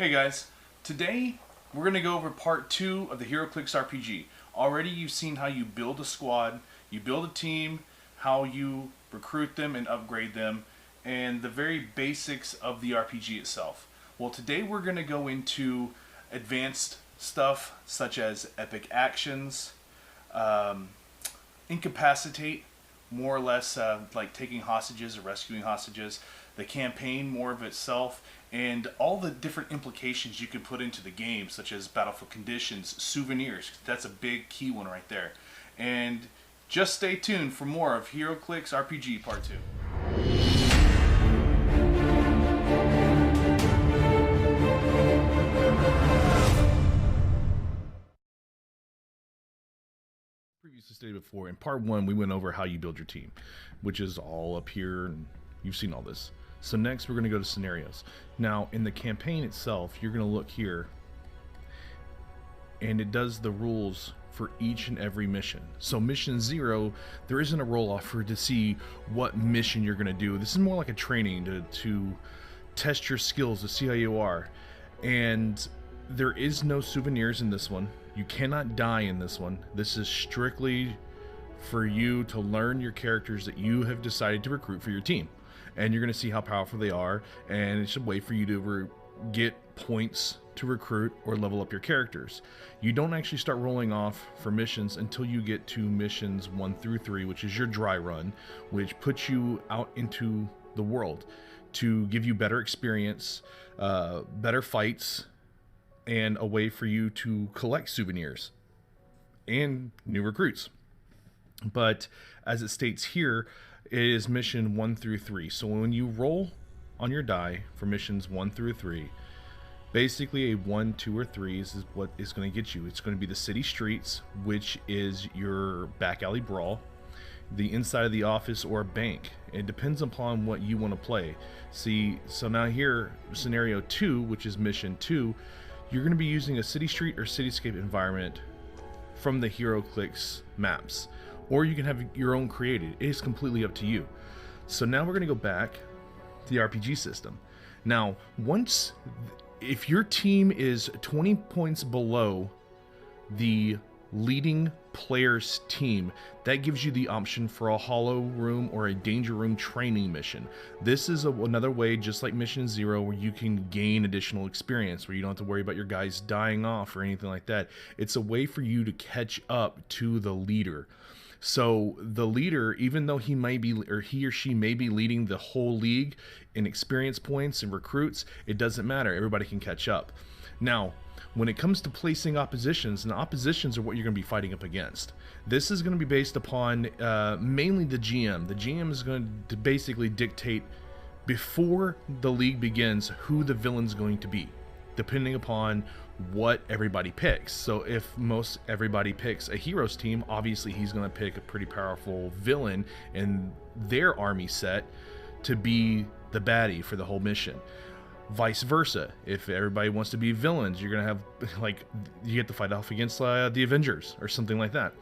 Hey guys, today we're going to go over part 2 of the Heroclix RPG. Already you've seen how you build a squad, you build a team, how you recruit them and upgrade them, and the very basics of the RPG itself. Well, today we're going to go into advanced stuff such as epic actions, incapacitate, more or less like taking hostages or rescuing hostages, the campaign more of itself, and all the different implications you can put into the game, such as battlefield conditions, souvenirs. That's a big key one right there. And just stay tuned for more of Heroclix RPG Part 2. Previously stated before, in part 1 we went over how you build your team, which is all up here, and you've seen all this. So next we're going to go to scenarios. Now in the campaign itself, you're going to look here, and it does the rules for each and every mission. So mission 0, there isn't a roll off to see what mission you're going to do. This is more like a training to test your skills, to see how you are. And there is no souvenirs in this one. You cannot die in this one. This is strictly for you to learn your characters that you have decided to recruit for your team. And you're going to see how powerful they are, and it's a way for you to get points to recruit or level up your characters. You don't actually start rolling off for missions until you get to missions 1 through 3, which is your dry run, which puts you out into the world to give you better experience, better fights, and a way for you to collect souvenirs and new recruits. But as it states here, it is mission 1 through 3. So when you roll on your die for missions 1 through 3, basically a 1, 2, or 3 is what is going to get you. It's going to be the city streets, which is your back alley brawl, the inside of the office, or a bank. It depends upon what you want to play. See, so now here, scenario 2, which is mission 2, you're going to be using a city street or cityscape environment from the Heroclix maps, or you can have your own created. It is completely up to you. So now we're going to go back to the RPG system. Now, if your team is 20 points below the leading player's team, that gives you the option for a hollow room or a danger room training mission. This is another way, just like mission 0, where you can gain additional experience, where you don't have to worry about your guys dying off or anything like that. It's a way for you to catch up to the leader. So the leader, even though he or she may be leading the whole league in experience points and recruits, it doesn't matter. Everybody can catch up. Now, when it comes to placing oppositions, and oppositions are what you're going to be fighting up against. This is going to be based upon mainly the GM. The GM is going to basically dictate before the league begins who the villain's going to be, depending upon what everybody picks. So if everybody picks a hero's team, obviously he's going to pick a pretty powerful villain in their army set to be the baddie for the whole mission. Vice versa, if everybody wants to be villains, you're gonna have, like, you get to fight off against the Avengers or something like that.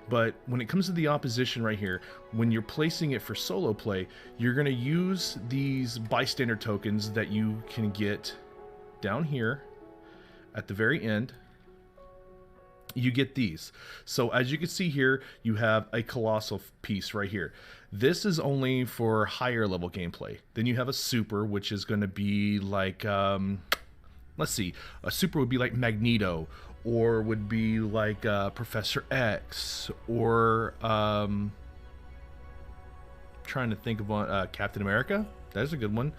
But when it comes to the opposition right here, when you're placing it for solo play, you're gonna use these bystander tokens that you can get down here at the very end. You get these. So as you can see here, you have a colossal piece right here. This is only for higher level gameplay. Then you have a super, which is going to be like, let's see, a super would be like Magneto, or would be like Professor X, or trying to think of one, Captain America. That's a good one.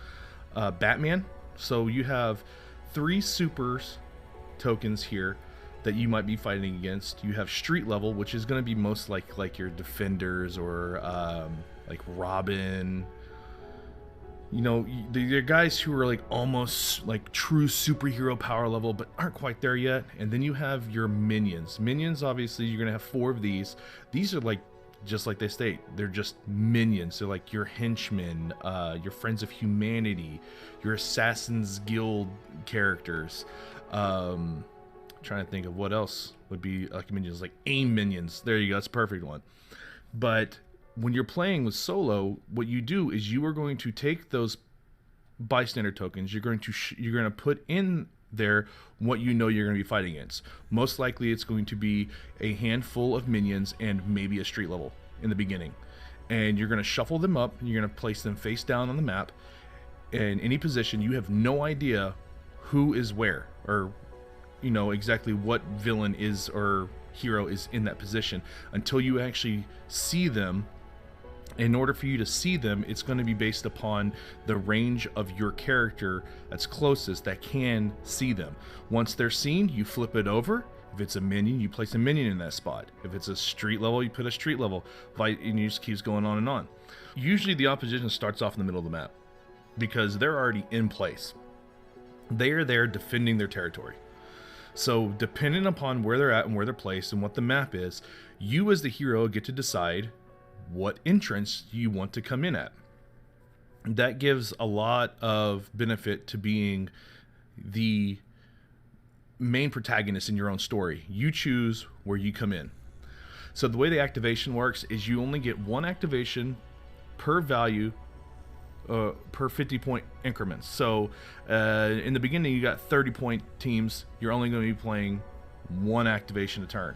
Batman. So you have 3 supers tokens here that you might be fighting against. You have street level, which is going to be most like your defenders, or like Robin. You know, they're guys who are like almost like true superhero power level, but aren't quite there yet. And then you have your minions. Minions, obviously, you're going to have 4 of these. These are like, just like they state, they're just minions. They're like your henchmen, your friends of humanity, your Assassin's Guild characters. Trying to think of what else would be like minions, like aim minions. There you go, that's a perfect one. But when you're playing with solo, what you do is you are going to take those bystander tokens, you're going to put in there what you know you're going to be fighting against. Most likely it's going to be a handful of minions and maybe a street level in the beginning. And you're going to shuffle them up, and you're going to place them face down on the map in any position. You have no idea who is where, or you know exactly what villain is or hero is in that position until you actually see them. In order for you to see them, it's going to be based upon the range of your character that's closest that can see them. Once they're seen, you flip it over. If it's a minion, you place a minion in that spot. If it's a street level, you put a street level. And you just keeps going on and on. Usually the opposition starts off in the middle of the map because they're already in place. They are there defending their territory. So depending upon where they're at and where they're placed and what the map is, you as the hero get to decide what entrance you want to come in at. That gives a lot of benefit to being the main protagonist in your own story. You choose where you come in. So the way the activation works is you only get one activation per value per 50-point increments. So in the beginning you got 30-point teams. You're only going to be playing one activation a turn.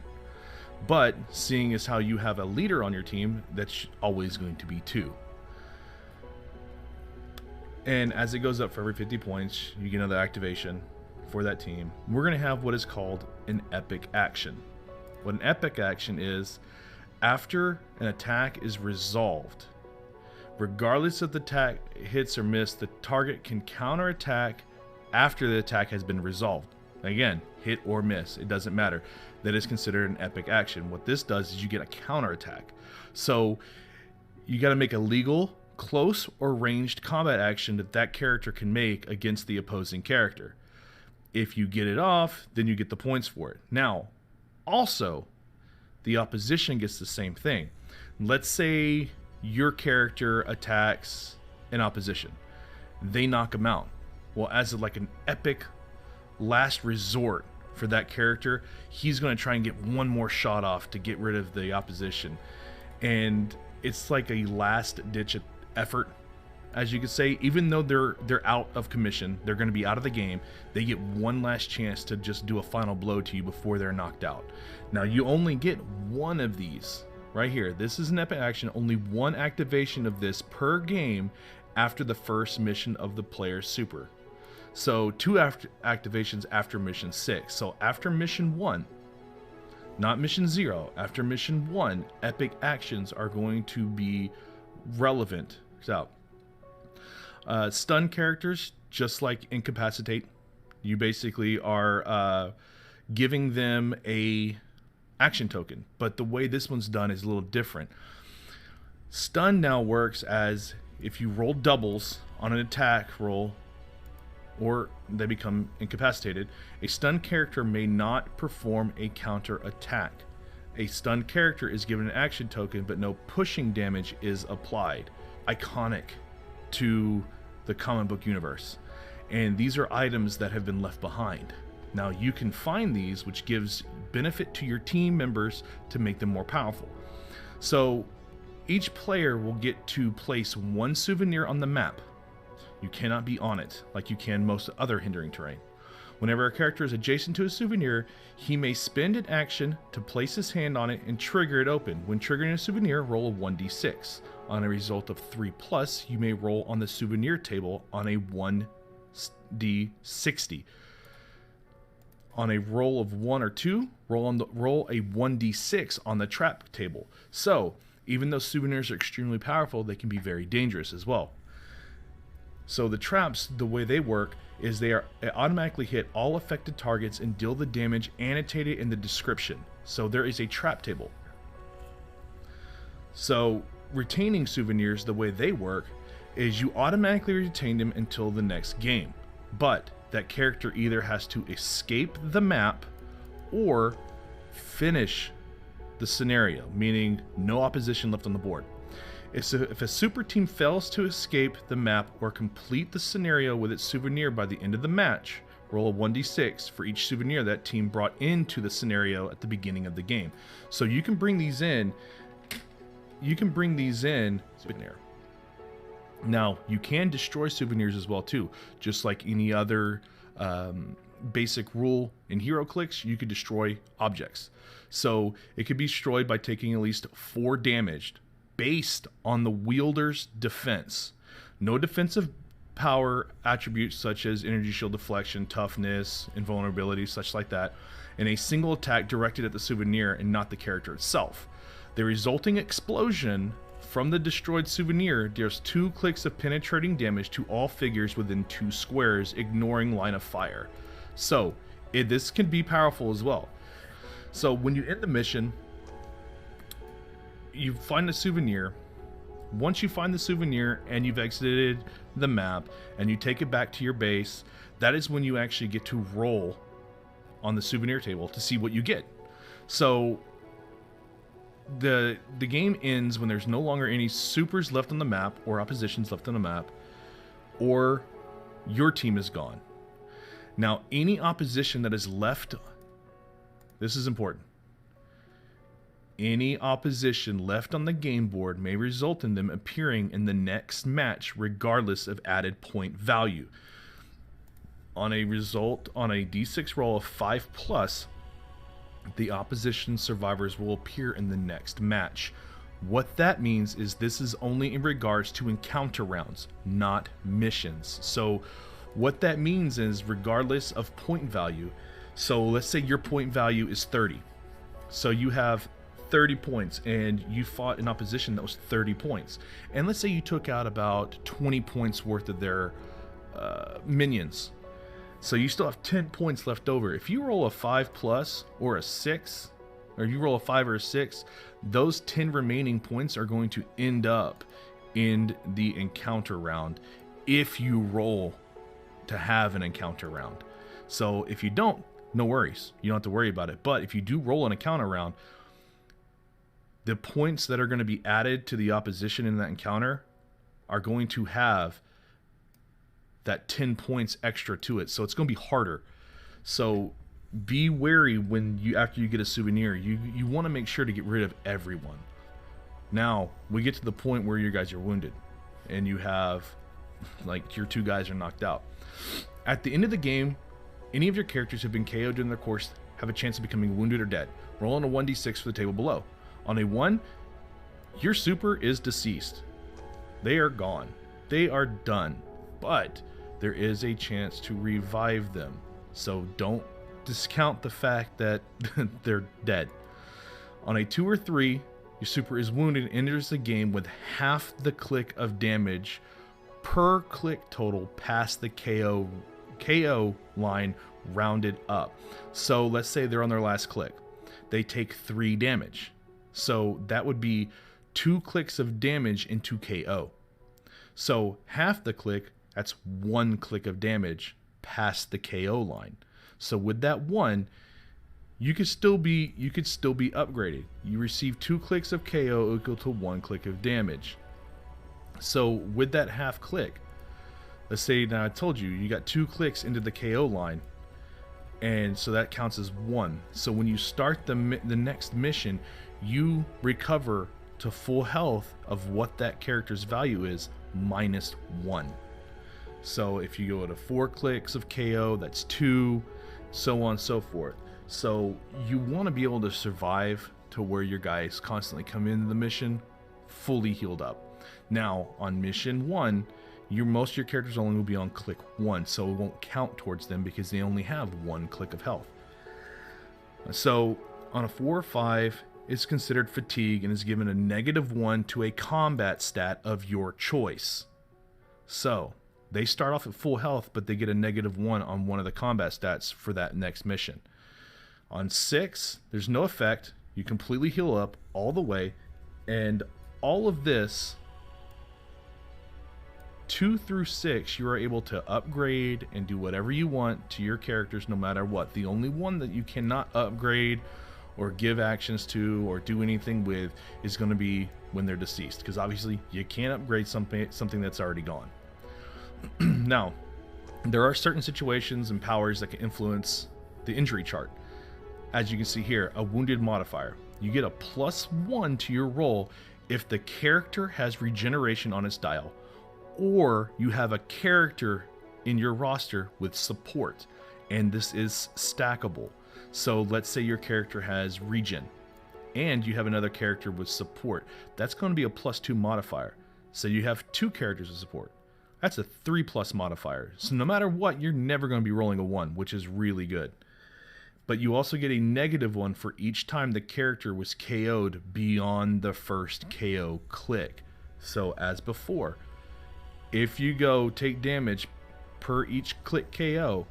But seeing as how you have a leader on your team, that's always going to be 2. And as it goes up for every 50 points, you get another activation for that team. We're going to have what is called an epic action. What an epic action is, after an attack is resolved, regardless of the attack hits or miss, the target can counterattack after the attack has been resolved. Again, hit or miss, it doesn't matter. That is considered an epic action. What this does is you get a counterattack. So you got to make a legal, close, or ranged combat action that character can make against the opposing character. If you get it off, then you get the points for it. Now, also, the opposition gets the same thing. Let's say your character attacks an opposition. They knock them out. Well, as like an epic last resort for that character, he's going to try and get one more shot off to get rid of the opposition. And it's like a last ditch effort, as you could say. Even though they're out of commission, they're going to be out of the game, they get one last chance to just do a final blow to you before they're knocked out. Now you only get one of these right here. This is an epic action, only one activation of this per game after the first mission of the player's super. So 2 activations after mission 6. So after mission 1, not mission 0, after mission 1, epic actions are going to be relevant. So stun characters, just like incapacitate, you basically are giving them a action token, but the way this one's done is a little different. Stun now works as if you roll doubles on an attack roll, or they become incapacitated, a stunned character may not perform a counter attack. A stunned character is given an action token, but no pushing damage is applied. Iconic to the comic book universe. And these are items that have been left behind. Now you can find these, which gives benefit to your team members to make them more powerful. So each player will get to place one souvenir on the map. You cannot be on it like you can most other hindering terrain. Whenever a character is adjacent to a souvenir, he may spend an action to place his hand on it and trigger it open. When triggering a souvenir, roll a 1d6. On a result of 3+, you may roll on the souvenir table on a 1d60. On a roll of 1 or 2, roll a 1d6 on the trap table. So, even though souvenirs are extremely powerful, they can be very dangerous as well. So the traps, the way they work is they automatically hit all affected targets and deal the damage annotated in the description. So there is a trap table. So retaining souvenirs, the way they work is you automatically retain them until the next game. But that character either has to escape the map or finish the scenario, meaning no opposition left on the board. If a super team fails to escape the map or complete the scenario with its souvenir by the end of the match, roll a 1d6 for each souvenir that team brought into the scenario at the beginning of the game. So you can bring these in. Souvenir. Now you can destroy souvenirs as well too, just like any other basic rule in Heroclix, you could destroy objects. So it could be destroyed by taking at least 4 damage based on the wielder's defense. No defensive power attributes such as energy shield deflection, toughness, invulnerability, such like that, and a single attack directed at the souvenir and not the character itself. The resulting explosion from the destroyed souvenir deals 2 clicks of penetrating damage to all figures within 2 squares, ignoring line of fire. So this can be powerful as well. So when you end the mission, you find the souvenir. Once you find the souvenir and you've exited the map and you take it back to your base, that is when you actually get to roll on the souvenir table to see what you get. So the game ends when there's no longer any supers left on the map or oppositions left on the map, or your team is gone. Now, any opposition that is left, this is important. Any opposition left on the game board may result in them appearing in the next match regardless of added point value. On a d6 roll of 5+, the opposition survivors will appear in the next match. What that means is this is only in regards to encounter rounds, not missions. So what that means is regardless of point value, so let's say your point value is 30. So you have 30 points and you fought an opposition that was 30 points. And let's say you took out about 20 points worth of their minions. So you still have 10 points left over. If you roll a 5+ or a 6, or you roll a 5 or a 6, those 10 remaining points are going to end up in the encounter round if you roll to have an encounter round. So if you don't, no worries. You don't have to worry about it. But if you do roll an encounter round, the points that are going to be added to the opposition in that encounter are going to have that 10 points extra to it. So it's going to be harder. So be wary when after you get a souvenir, you want to make sure to get rid of everyone. Now we get to the point where you guys are wounded and you have, like, your 2 guys are knocked out. At the end of the game, any of your characters who have been KO'd during their course have a chance of becoming wounded or dead. Roll on a 1d6 for the table below. On a 1, your super is deceased. They are gone. They are done. But there is a chance to revive them. So don't discount the fact that they're dead. On a 2 or 3, your super is wounded and enters the game with half the click of damage per click total past the KO line rounded up. So let's say they're on their last click. They take 3 damage. So that would be 2 clicks of damage into KO. So half the click, that's 1 click of damage past the KO line. So with that 1, you could still be upgraded. You receive 2 clicks of KO equal to 1 click of damage. So with that half click, let's say now I told you got 2 clicks into the KO line, and so that counts as 1. So when you start the next mission, you recover to full health of what that character's value is minus 1. So if you go to 4 clicks of KO, that's 2, so on and so forth. So you want to be able to survive to where your guys constantly come into the mission fully healed up. Now on mission 1, most of your characters only will be on click 1, so it won't count towards them because they only have 1 click of health. So on a 4 or 5, it's considered fatigue and is given a -1 to a combat stat of your choice. So they start off at full health, but they get a -1 on one of the combat stats for that next mission. On 6, there's no effect. You completely heal up all the way, and all of this 2 through 6, you are able to upgrade and do whatever you want to your characters no matter what. The only one that you cannot upgrade or give actions to or do anything with is going to be when they're deceased, because obviously you can't upgrade something that's already gone. Now, there are certain situations and powers that can influence the injury chart. As you can see here, a wounded modifier. You get a +1 to your roll if the character has regeneration on its dial, or you have a character in your roster with support, and this is stackable. So let's say your character has regen and you have another character with support. That's going to be a +2 modifier. So you have 2 characters with support. That's a 3+ modifier. So no matter what, you're never going to be rolling a 1, which is really good. But you also get a -1 for each time the character was KO'd beyond the first KO click. So as before, if you go take damage per each click KO,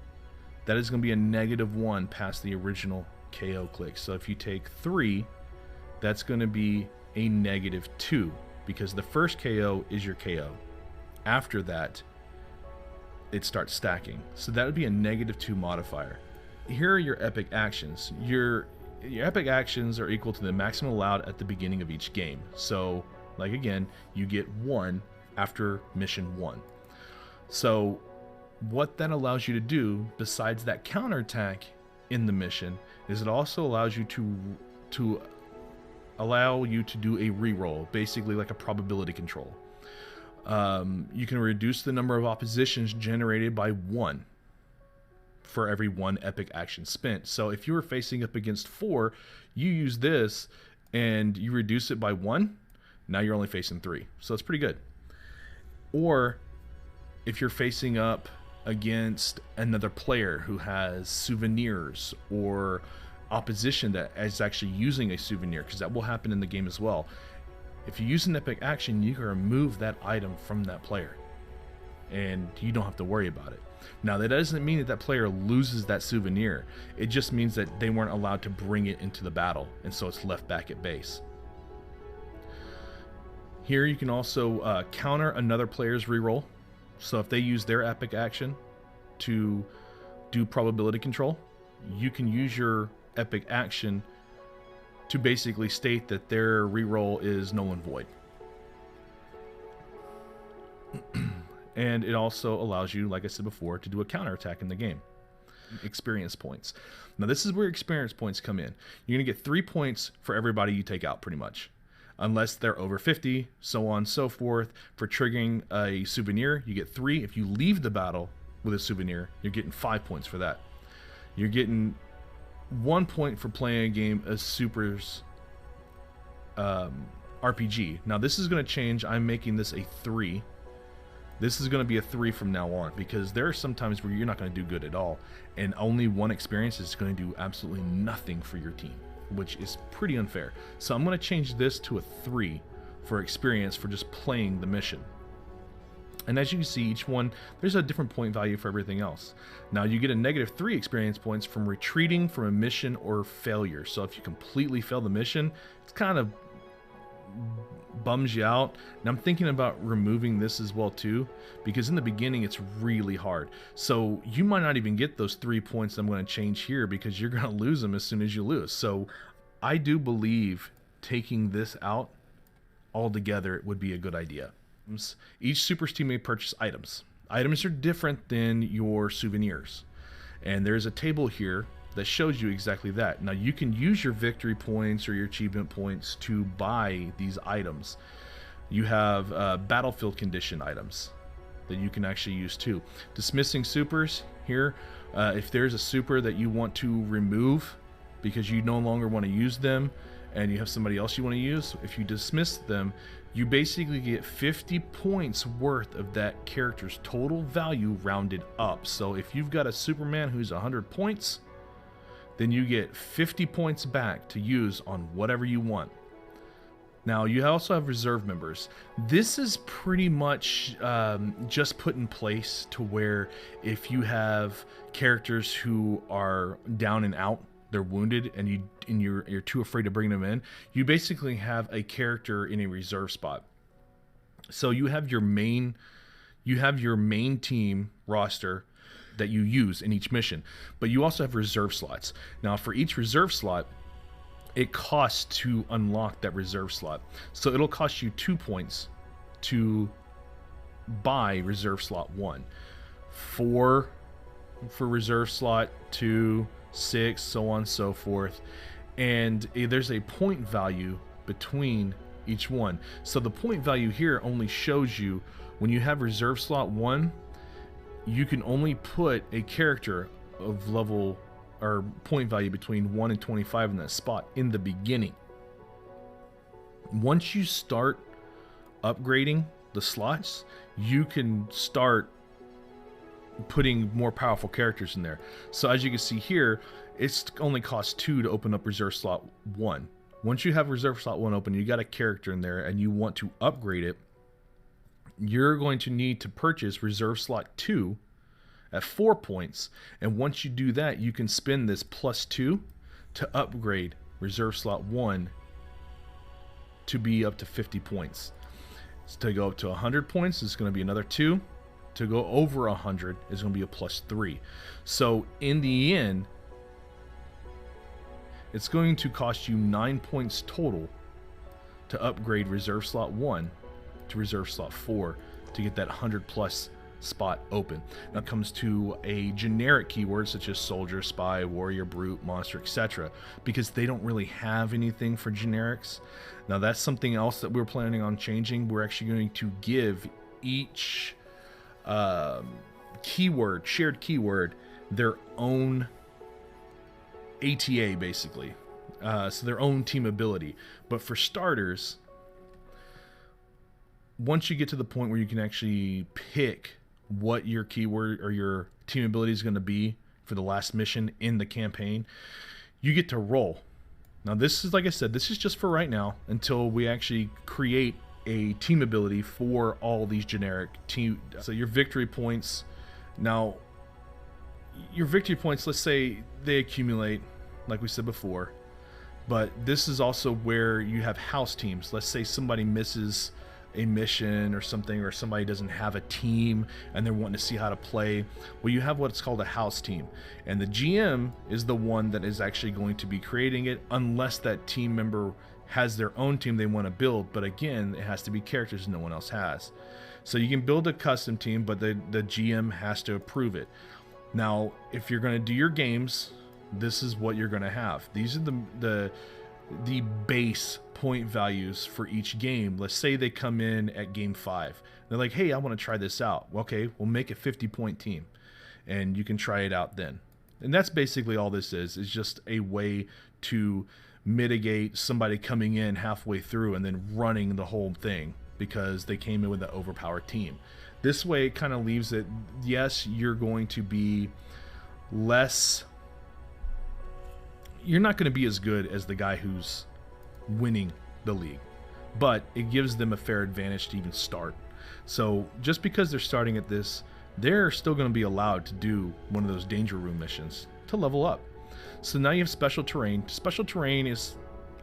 that is going to be a -1 past the original KO click. So if you take 3, that's going to be a -2 because the first KO is your KO. After that, it starts stacking. So that would be a -2 modifier. Here are your epic actions. Your epic actions are equal to the maximum allowed at the beginning of each game. So, like again, you get 1 after mission 1. So, what that allows you to do, besides that counterattack in the mission, is it also allows you to allow you to do a reroll, basically like a probability control. You can reduce the number of oppositions generated by 1 for every 1 epic action spent. So if you were facing up against 4, you use this and you reduce it by 1, now you're only facing 3. So it's pretty good. Or if you're facing up against another player who has souvenirs or opposition that is actually using a souvenir, because that will happen in the game as well. If you use an epic action, you can remove that item from that player and you don't have to worry about it. Now, that doesn't mean that that player loses that souvenir. It just means that they weren't allowed to bring it into the battle, and so it's left back at base. Here you can also counter another player's reroll. So if they use their epic action to do probability control, you can use your epic action to basically state that their reroll is null and void. And it also allows you, like I said before, to do a counterattack in the game. Experience points. Now this is where experience points come in. You're going to get 3 points for everybody you take out, pretty much. Unless they're over 50, so on and so forth. For triggering a souvenir, you get 3. If you leave the battle with a souvenir, you're getting 5 points for that. You're getting 1 point for playing a game as Super's RPG. Now this is going to change. I'm making this a 3. This is going to be a 3 from now on, because there are some times where you're not going to do good at all, and only 1 experience is going to do absolutely nothing for your team, which is pretty unfair. So I'm going to change this to a 3 for experience for just playing the mission. And as you can see, each one, there's a different point value for everything else. Now you get a -3 experience points from retreating from a mission or failure. So if you completely fail the mission, it's kind of bums you out. And I'm thinking about removing this as well too, because in the beginning it's really hard. So you might not even get those 3 points I'm going to change here, because you're going to lose them as soon as you lose. So I do believe taking this out altogether would be a good idea. Each Super's team may purchase items. Items are different than your souvenirs, and there's a table here that shows you exactly that. Now you can use your victory points or your achievement points to buy these items. You have battlefield condition items that you can actually use too. Dismissing supers here, if there's a super that you want to remove because you no longer want to use them and you have somebody else you want to use, if you dismiss them, you basically get 50 points worth of that character's total value rounded up. So if you've got a Superman who's 100 points, then you get 50 points back to use on whatever you want. Now you also have reserve members. This is pretty much just put in place to where if you have characters who are down and out, they're wounded, and you're too afraid to bring them in, you basically have a character in a reserve spot. So you have your main team roster that you use in each mission, but you also have reserve slots. Now for each reserve slot, it costs to unlock that reserve slot. So it'll cost you 2 points to buy reserve slot 1, 4 for reserve slot 2, 6, so on and so forth. And there's a point value between each one. So the point value here only shows you when you have reserve slot 1, you can only put a character of level or point value between 1 and 25 in that spot in the beginning. Once you start upgrading the slots, you can start putting more powerful characters in there. So as you can see here, it's only costs 2 to open up reserve slot 1. Once you have reserve slot 1 open, you got a character in there and you want to upgrade it, you're going to need to purchase reserve slot 2 at 4 points. And once you do that, you can spend this +2 to upgrade reserve slot 1 to be up to 50 points. So to go up to 100 points, it's going to be another 2. To go over 100 is going to be a +3. So in the end, it's going to cost you 9 points total to upgrade reserve slot 1 to reserve slot 4 to get that 100+ spot open. Now it comes to a generic keyword such as soldier, spy, warrior, brute, monster, etc., because they don't really have anything for generics. Now that's something else that we're planning on changing. We're actually going to give each keyword, shared keyword, their own ATA basically, so their own team ability. But for starters, once you get to the point where you can actually pick what your keyword or your team ability is going to be for the last mission in the campaign, you get to roll. Now this is, like I said, this is just for right now until we actually create a team ability for all these generic team. So your victory points, now your victory points, let's say they accumulate like we said before, but this is also where you have house teams. Let's say somebody misses a mission or something, or somebody doesn't have a team and they're wanting to see how to play. Well, you have what's called a house team, and the GM is the one that is actually going to be creating it unless that team member has their own team they want to build. But again, it has to be characters no one else has. So you can build a custom team, but the GM has to approve it. Now, if you're going to do your games, this is what you're going to have. These are the base point values for each game. Let's say they come in at game 5. They're like, hey, I want to try this out. Okay, we'll make a 50-point team and you can try it out then. And that's basically all this is just a way to mitigate somebody coming in halfway through and then running the whole thing because they came in with an overpowered team. This way it kind of leaves it, yes, you're going to be less, you're not going to be as good as the guy who's winning the league, but it gives them a fair advantage to even start. So just because they're starting at this, they're still going to be allowed to do one of those danger room missions to level up. So now you have special terrain. Special terrain is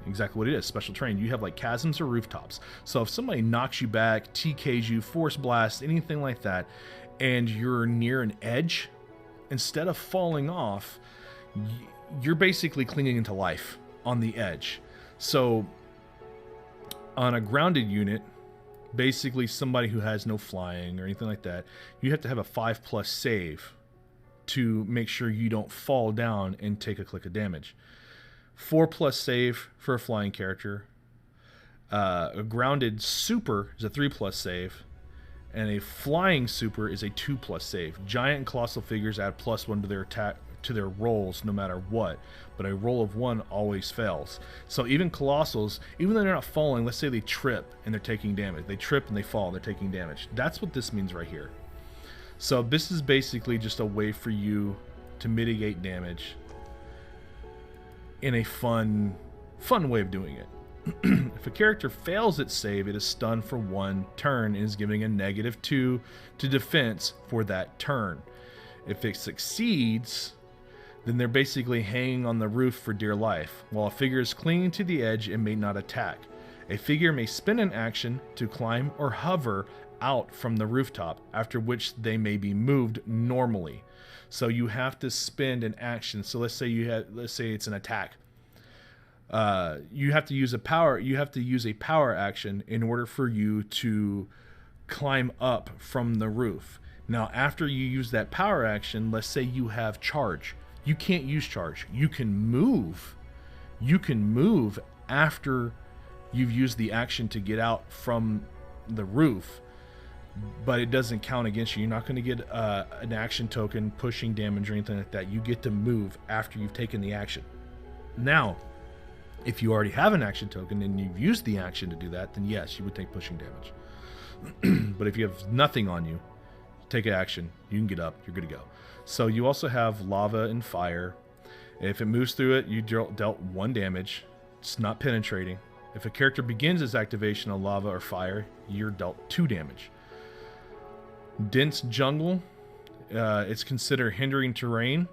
exactly what it is, special terrain. You have like chasms or rooftops. So if somebody knocks you back, TKs you, force blast, anything like that, and you're near an edge, instead of falling off, you're basically clinging into life on the edge. So on a grounded unit, basically somebody who has no flying or anything like that, you have to have a 5+ save to make sure you don't fall down and take a click of damage. 4+ save for a flying character. A grounded super is a 3+ save, and a flying super is a 2+ save. Giant and colossal figures add +1 to their attack, to their rolls no matter what, but a roll of 1 always fails. So even colossals, even though they're not falling, let's say they trip and they're taking damage. They trip and they fall and they're taking damage. That's what this means right here. So this is basically just a way for you to mitigate damage in a fun way of doing it. If a character fails its save, it is stunned for 1 turn and is giving a -2 to defense for that turn. If it succeeds, then they're basically hanging on the roof for dear life. While a figure is clinging to the edge, it may not attack. A figure may spend an action to climb or hover out from the rooftop, after which they may be moved normally. So you have to spend an action. So let's say it's an attack. You have to use a power action in order for you to climb up from the roof. Now, after you use that power action, let's say you have charge. You can't use charge. You can move. You can move after you've used the action to get out from the roof. but it doesn't count against you. You're not going to get an action token pushing damage or anything like that. You get to move after you've taken the action. Now, if you already have an action token and you've used the action to do that, then yes, you would take pushing damage. But if you have nothing on you, take an action, you can get up, you're good to go. So you also have lava and fire. If it moves through it, you dealt 1 damage. It's not penetrating. If a character begins its activation on lava or fire, you're dealt 2 damage. Dense jungle, it's considered hindering terrain,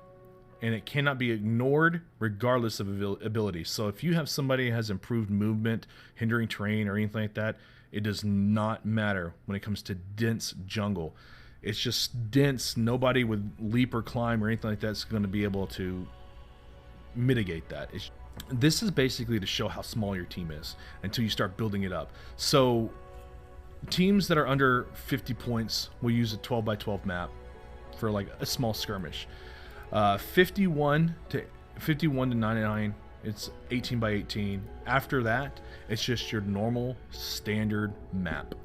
and it cannot be ignored regardless of ability. So if you have somebody who has improved movement, hindering terrain, or anything like that, it does not matter when it comes to dense jungle. It's just dense. Nobody with leap or climb or anything like that is going to be able to mitigate that. This is basically to show how small your team is until you start building it up. So teams that are under 50 points will use a 12 by 12 map for like a small skirmish. 51 to 99, it's 18 by 18. After that, it's just your normal standard map.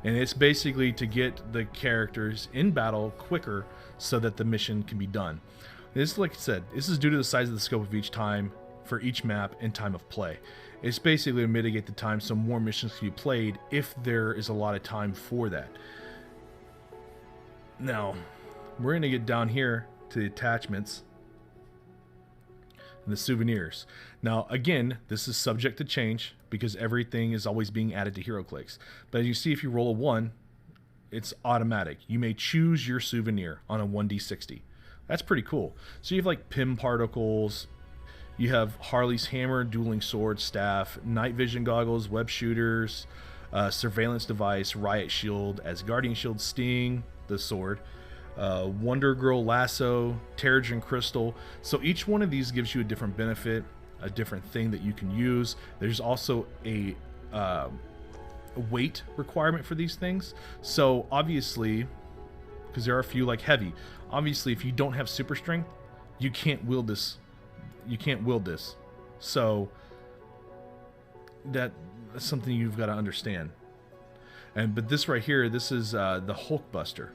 And it's basically to get the characters in battle quicker so that the mission can be done. This, like I said, this is due to the size of the scope of each time for each map and time of play. It's basically to mitigate the time so more missions can be played if there is a lot of time for that. Now, we're going to get down here to the attachments and the souvenirs. Now, again, this is subject to change because everything is always being added to Heroclix. But as you see, if you roll a 1, it's automatic. You may choose your souvenir on a 1d60. That's pretty cool. So you have like Pim particles, you have Harley's hammer, dueling sword, staff, night vision goggles, web shooters, surveillance device, riot shield, Asgardian shield, sting, the sword, Wonder Girl lasso, Terrigen crystal. So each one of these gives you a different benefit, a different thing that you can use. There's also a weight requirement for these things. So obviously, because there are a few like heavy, obviously if you don't have super strength, you can't wield this. You can't wield this. So that's something you've got to understand. But this right here, this is the Hulk Buster.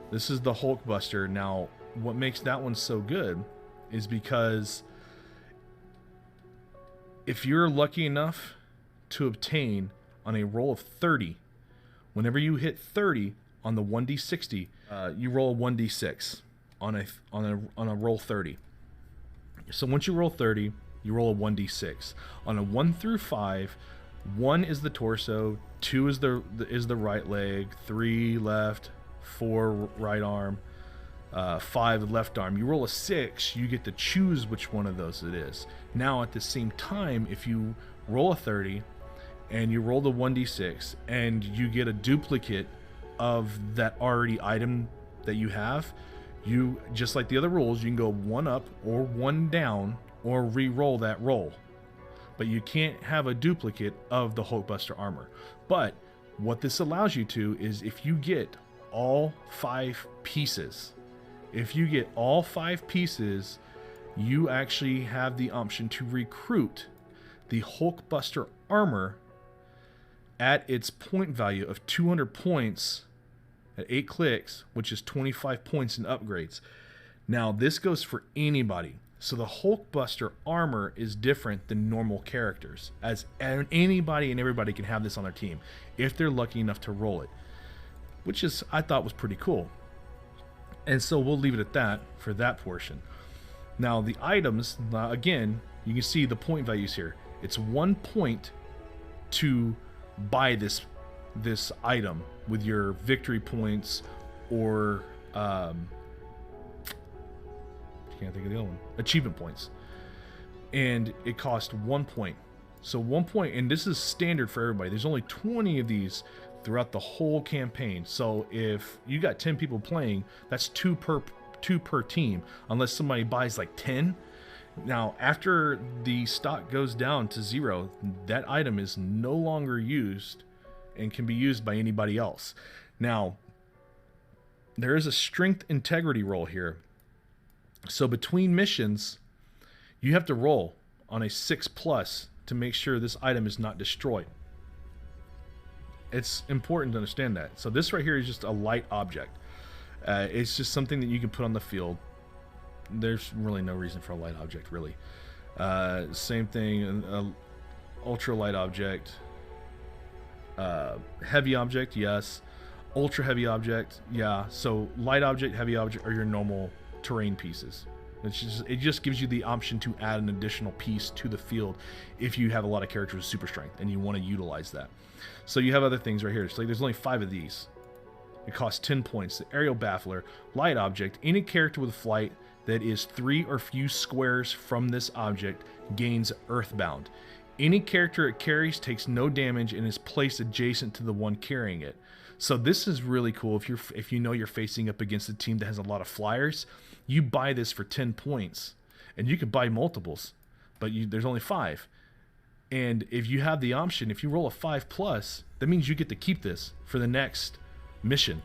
This is the Hulk Buster. Now, what makes that one so good is because if you're lucky enough to obtain on a roll of 30, whenever you hit 30 on the 1d60, you roll a 1d6 on a roll 30. So once you roll 30, you roll a 1d6. On a 1 through 5, 1 is the torso, 2 is the right leg, 3 left, 4 right arm, 5 left arm. You roll a 6, you get to choose which one of those it is. Now at the same time, if you roll a 30 and you roll the 1d6 and you get a duplicate of that already item that you have, you, just like the other rolls, you can go 1 up or 1 down or re-roll that roll. But you can't have a duplicate of the Hulkbuster armor. But what this allows you to is if you get all 5 pieces, you actually have the option to recruit the Hulkbuster armor at its point value of 200 points at 8 clicks, which is 25 points in upgrades. Now, this goes for anybody. So the Hulkbuster armor is different than normal characters, as anybody and everybody can have this on their team if they're lucky enough to roll it, which is, I thought, was pretty cool. And so we'll leave it at that for that portion. Now, the items, again, you can see the point values here. It's 1 point to buy this item with your victory points or can't think of the other one, achievement points, and it costs 1 point. So 1 point, and this is standard for everybody. There's only 20 of these throughout the whole campaign. So if you got 10 people playing, that's two per team, unless somebody buys like 10. Now, after the stock goes down to 0, that item is no longer used and can be used by anybody else. Now, there is a strength integrity roll here. So between missions, you have to roll on a 6+ to make sure this item is not destroyed. It's important to understand that. So this right here is just a light object. It's just something that you can put on the field. There's really no reason for a light object, really. Same thing, ultra light object. Heavy object, yes. Ultra heavy object, yeah. So light object, heavy object are your normal terrain pieces. It just gives you the option to add an additional piece to the field if you have a lot of characters with super strength and you want to utilize that. So you have other things right here. So there's only 5 of these. It costs 10 points. The aerial baffler, light object, any character with flight that is 3 or few squares from this object gains earthbound. Any character it carries takes no damage and is placed adjacent to the one carrying it. So this is really cool if you know you're facing up against a team that has a lot of flyers. You buy this for 10 points, and you can buy multiples, but there's only 5. And if you have the option, if you roll a 5+, that means you get to keep this for the next mission.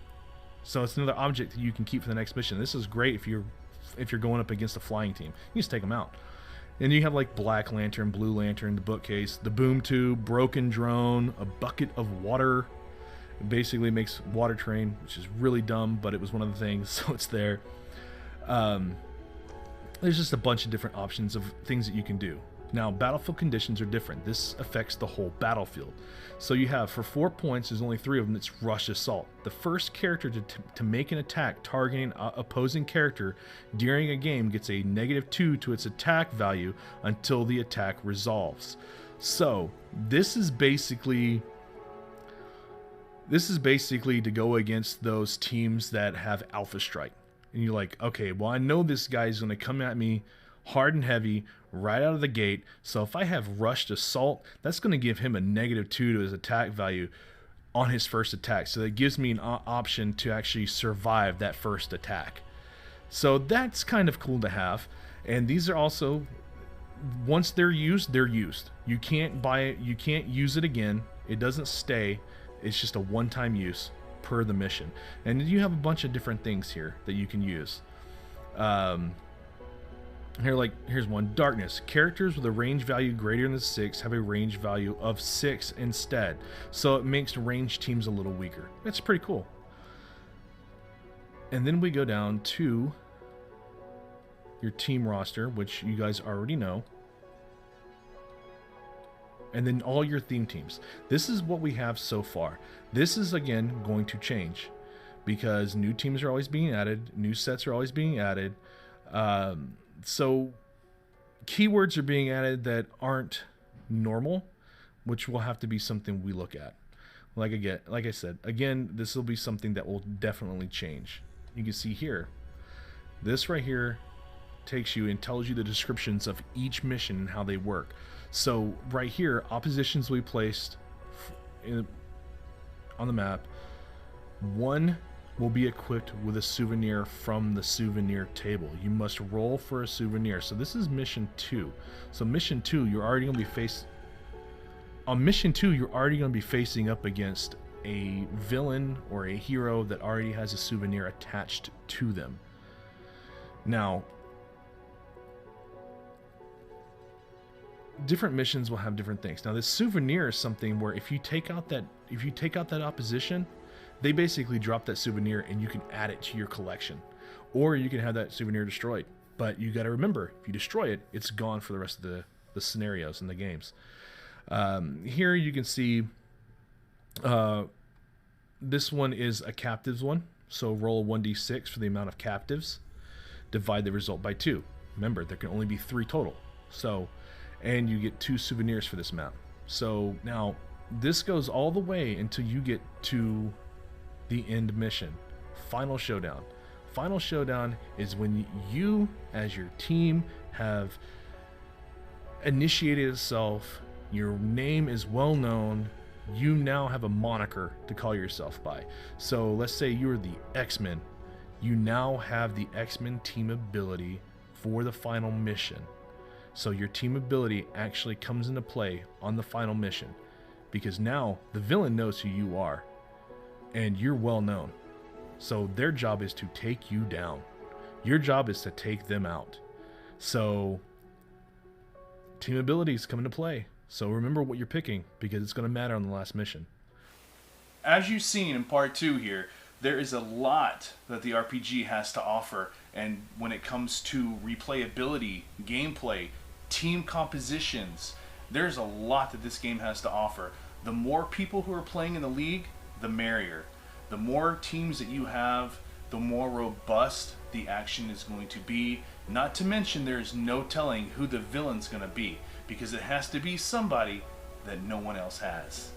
So it's another object that you can keep for the next mission. This is great if you're going up against a flying team. You just take them out. And you have like Black Lantern, Blue Lantern, the bookcase, the boom tube, broken drone, a bucket of water. It basically makes water train, which is really dumb, but it was one of the things, so it's there. There's just a bunch of different options of things that you can do. Now, battlefield conditions are different. This affects the whole battlefield. So you have, for 4 points, there's only 3 of them. It's Rush Assault. The first character to make an attack targeting an opposing character during a game gets a -2 to its attack value until the attack resolves. So this is basically to go against those teams that have Alpha Strike. And you're like, okay, well, I know this guy's going to come at me hard and heavy right out of the gate. So if I have Rushed Assault, that's going to give him a -2 to his attack value on his first attack. So that gives me an option to actually survive that first attack. So that's kind of cool to have. And these are also, once they're used, they're used. You can't buy it. You can't use it again. It doesn't stay. It's just a one-time use per the mission. And you have a bunch of different things here that you can use. Here's one. Darkness. Characters with a range value greater than 6 have a range value of 6 instead. So it makes range teams a little weaker. That's pretty cool. And then we go down to your team roster, which you guys already know. And then all your theme teams. This is what we have so far. This is, again, going to change because new teams are always being added. New sets are always being added. So keywords are being added that aren't normal, which will have to be something we look at. Like I said, again, this will be something that will definitely change. You can see here, this right here takes you and tells you the descriptions of each mission and how they work. So right here, oppositions we placed on the map, one will be equipped with a souvenir from the souvenir table. You must roll for a souvenir. So this is mission 2. So mission 2, you're already going to be on mission 2, you're already going to be facing up against a villain or a hero that already has a souvenir attached to them. Now, different missions will have different things. Now, this souvenir is something where if you take out that opposition, they basically drop that souvenir and you can add it to your collection, or you can have that souvenir destroyed. But you got to remember, if you destroy it, it's gone for the rest of the scenarios and the games. Here you can see this one is a captives one. So roll 1d6 for the amount of captives. Divide the result by 2. Remember, there can only be 3 total. So, and you get 2 souvenirs for this map. So now this goes all the way until you get to the end mission. Final Showdown. Final Showdown is when you, as your team, have initiated itself. Your name is well known. You now have a moniker to call yourself by. So let's say you're the X-Men. You now have the X-Men team ability for the final mission. So your team ability actually comes into play on the final mission, because now the villain knows who you are and you're well known. So their job is to take you down. Your job is to take them out. So team abilities come into play. So remember what you're picking, because it's going to matter on the last mission. as you've seen in part 2 here, there is a lot that the RPG has to offer, and when it comes to replayability, gameplay, team compositions, there's a lot that this game has to offer. The more people who are playing in the league, the merrier. The more teams that you have, the more robust the action is going to be. Not to mention there's no telling who the villain's going to be, because it has to be somebody that no one else has.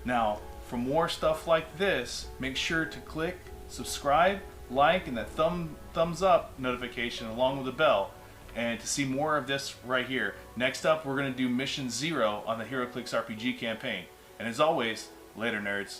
Now, for more stuff like this, make sure to click subscribe, like, and that thumbs up notification along with the bell. And to see more of this right here. Next up, we're going to do Mission 0 on the Heroclix RPG campaign. And as always, later nerds.